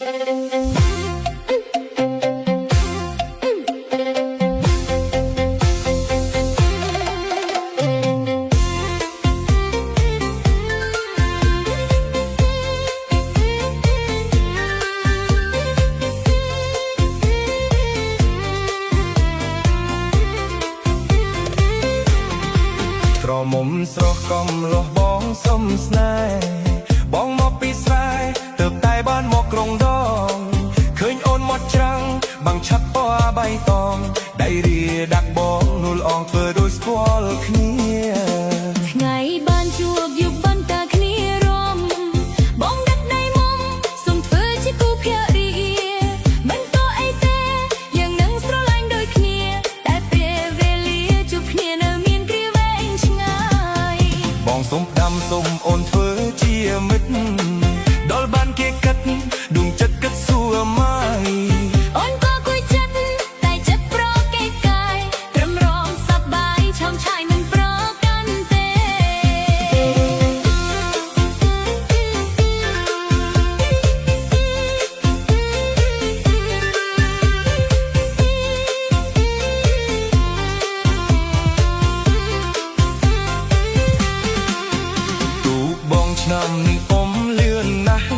ត្រមុំស្រស់កំលោះបងសុំស្នេហ៍បងមកពីស្រែទើបតែបានមកក្រុងដងឃើញអូនមកច្រាំងបាំងឆាប់ពណ៌បៃតងដៃរៀដាក់បងនួលអងធ្វើដូចស្គាល់គ្នាថ្ងៃបានជួបយប់បានតាគ្នារំបងដឹកដៃមុំសុំធ្វើជាគូភរិយាមិនតអីទេយ៉ាងនឹងស្រឡាញ់ដូចគ្នាតែពេលវេលាជួបគ្នានៅមានគ្រាវែងឆ្ងាយបងសុំផ្ដាំសុំអូនធ្វើជាមិត្តដល់បានគេគិតដួងចិត្តគិតសួរម៉ៃអូនក៏គួយចិត្តតែចិត្តប្រកេកកាយត្រឹមរងសប្បាយឆោមឆាយមិនប្រកាន់ទេទូកបងឆ្នាំនេះអមលឿនណាស់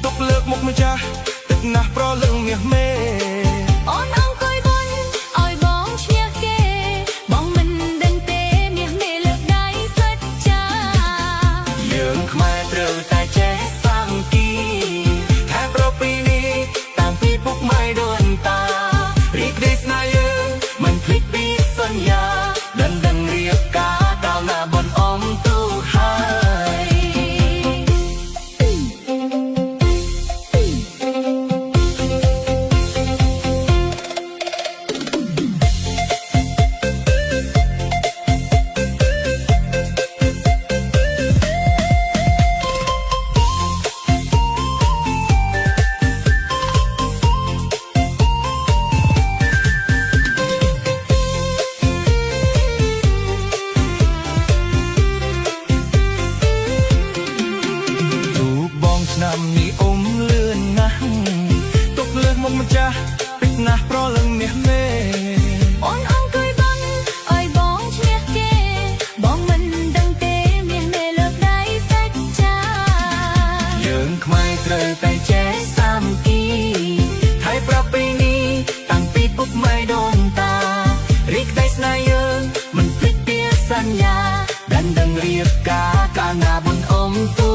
ទុកលើកមុខម្ចាស់ទឹកណាស់ប្រលឹងមាសមេអូនអង្គុយបនឲ្យបងឈ្នះគេបងមិនដឹងទេមាសមេលើកដៃសច្ចាយើងខ្មែរត្រូវតែចេះសាមគ្គីខែប្រពៃណីតាំងពីពុកម៉ែដូនតារីករាយស្នេហ៍យើងមិនភ្លេចពីសន្យាដណ្ដឹងរៀបការដល់ណាបនអមទូហើយឆ្នាំនេះអ៊ំលឿនណាស់ទុកលើកមុខម្ចាស់ពេចណាស់ប្រលឹងមាសមេអូនអង្គុយបនឲ្យបងឈ្នះគេបងមិនដឹងទេមាសមេលើកដៃសច្ចាយើងខ្មែរត្រូវតែចេះសាមគ្គីថៃប្រពៃណីតាំងពីពុកម៉ែដូនតារីកដៃស្នេហ៍យើងមិនភ្លេចពីសន្យាដណ្ដឹងរៀបការកាលណាបនអមទូ